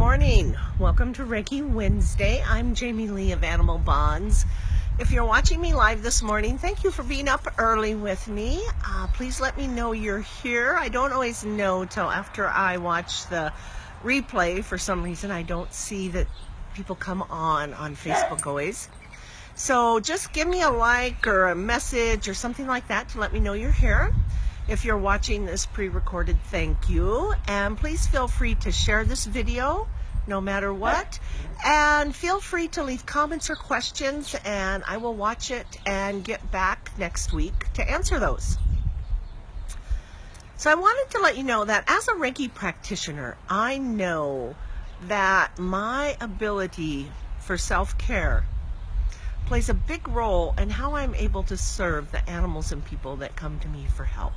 morning. Welcome to Reiki Wednesday. I'm Jamie Lee of Animal Bonds. If you're watching me live this morning, thank you for being up early with me. Please let me know you're here. I don't always know till after I watch the replay. For some reason, I don't see that people come on Facebook always. So just give me a like or a message or something like that to let me know you're here. If you're watching this pre-recorded, thank you. And please feel free to share this video no matter what. And feel free to leave comments or questions, and I will watch it and get back next week to answer those. So I wanted to let you know that as a Reiki practitioner, I know that my ability for self-care plays a big role in how I'm able to serve the animals and people that come to me for help.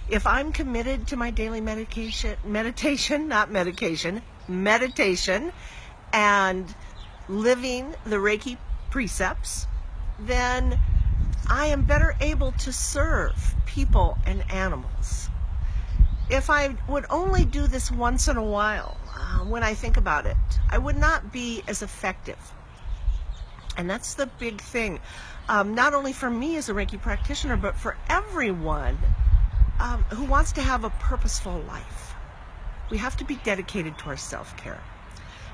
If I'm committed to my daily meditation, and living the Reiki precepts, then I am better able to serve people and animals. If I would only do this once in a while, when I think about it, I would not be as effective. And that's the big thing, not only for me as a Reiki practitioner, but for everyone who wants to have a purposeful life. We have to be dedicated to our self-care.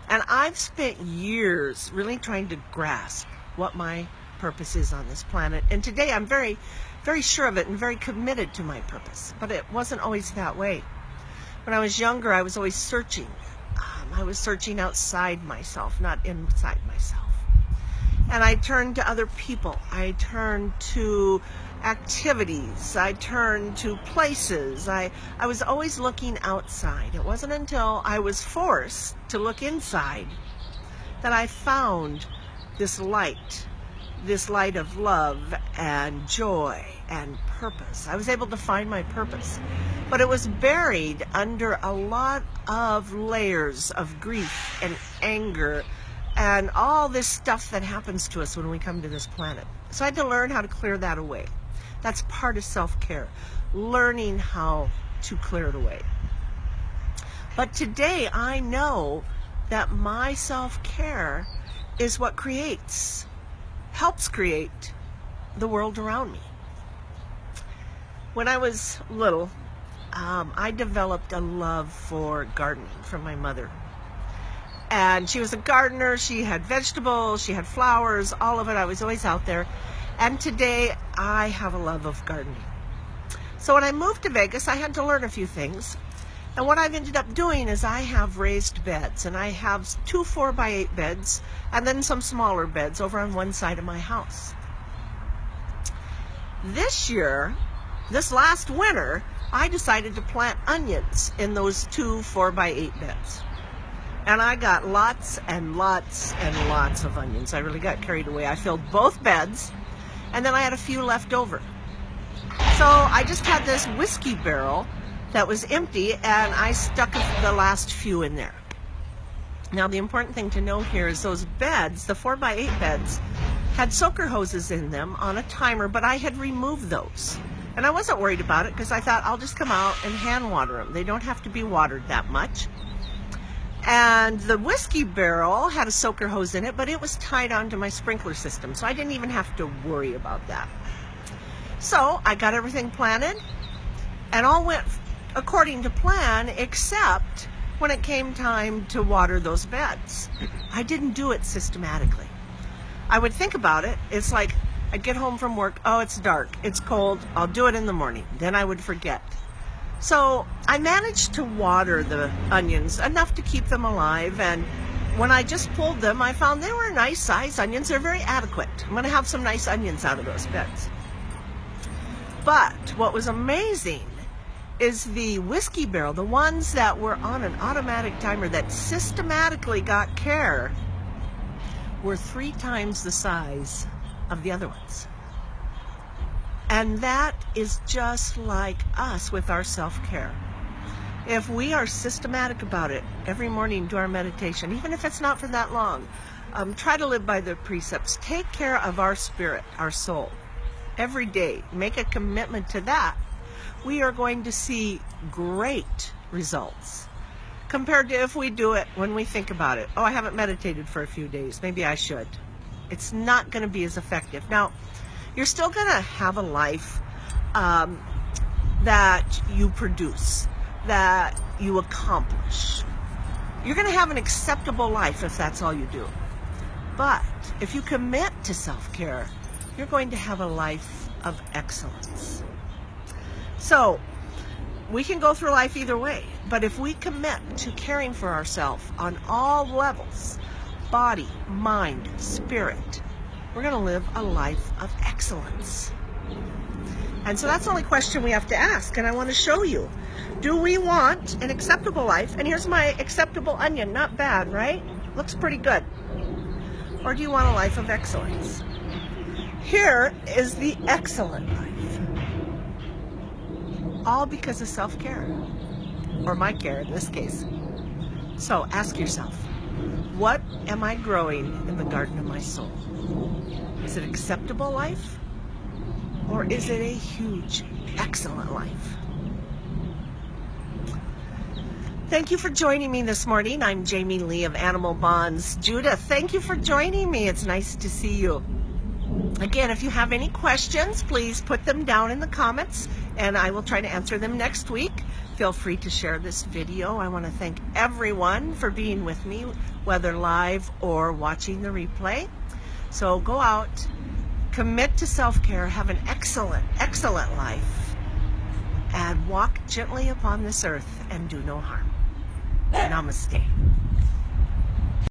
And I've spent years really trying to grasp what my purpose is on this planet. And today I'm very, very sure of it and very committed to my purpose. But it wasn't always that way. When I was younger, I was always searching. I was searching outside myself, not inside myself. And I turned to other people. I turned to activities. I turned to places. I was always looking outside. It wasn't until I was forced to look inside that I found this light of love and joy and purpose. I was able to find my purpose. But it was buried under a lot of layers of grief and anger and all this stuff that happens to us when we come to this planet. So I had to learn how to clear that away. That's part of self-care, learning how to clear it away. But today I know that my self-care is what helps create the world around me. When I was little, I developed a love for gardening from my mother. And she was a gardener. She had vegetables, she had flowers, all of it. I was always out there. And today I have a love of gardening. So when I moved to Vegas, I had to learn a few things. And what I've ended up doing is I have raised beds, and I have 2 4x8 beds and then some smaller beds over on one side of my house. This last winter, I decided to plant onions in those 2 4x8 beds. And I got lots and lots and lots of onions. I really got carried away. I filled both beds, and then I had a few left over. So I just had this whiskey barrel that was empty, and I stuck the last few in there. Now the important thing to know here is those beds, the 4x8 beds, had soaker hoses in them on a timer, but I had removed those. And I wasn't worried about it because I thought I'll just come out and hand water them. They don't have to be watered that much. And the whiskey barrel had a soaker hose in it, but it was tied onto my sprinkler system, so I didn't even have to worry about that. So I got everything planted, and all went according to plan, except when it came time to water those beds. I didn't do it systematically. I would think about it. It's like I'd get home from work, oh, it's dark, it's cold, I'll do it in the morning. Then I would forget. So I managed to water the onions enough to keep them alive, and when I just pulled them, I found they were nice size onions. They're very adequate. I'm going to have some nice onions out of those beds. But what was amazing is the whiskey barrel, the ones that were on an automatic timer that systematically got care, were 3 times the size of the other ones. And that is just like us with our self-care. If we are systematic about it, every morning do our meditation, even if it's not for that long, try to live by the precepts. Take care of our spirit, our soul, every day. Make a commitment to that. We are going to see great results. compared to if we do it when we think about it. Oh, I haven't meditated for a few days. Maybe I should. It's not going to be as effective. Now, you're still going to have a life that you produce, that you accomplish. You're going to have an acceptable life if that's all you do. But if you commit to self-care, you're going to have a life of excellence. So, we can go through life either way, but if we commit to caring for ourselves on all levels, body, mind, spirit, we're going to live a life of excellence. And so that's the only question we have to ask, and I want to show you. Do we want an acceptable life? And here's my acceptable onion. Not bad, right? Looks pretty good. Or do you want a life of excellence? Here is the excellent life. All because of self-care, or my care in this case. So ask yourself, what am I growing in the garden of my soul? Is it acceptable life, or is it a huge, excellent life? Thank you for joining me this morning. I'm Jamie Lee of Animal Bonds. Judith, thank you for joining me. It's nice to see you. Again, if you have any questions, please put them down in the comments, and I will try to answer them next week. Feel free to share this video. I want to thank everyone for being with me, whether live or watching the replay. So go out, commit to self-care, have an excellent, excellent life, and walk gently upon this earth and do no harm. Namaste.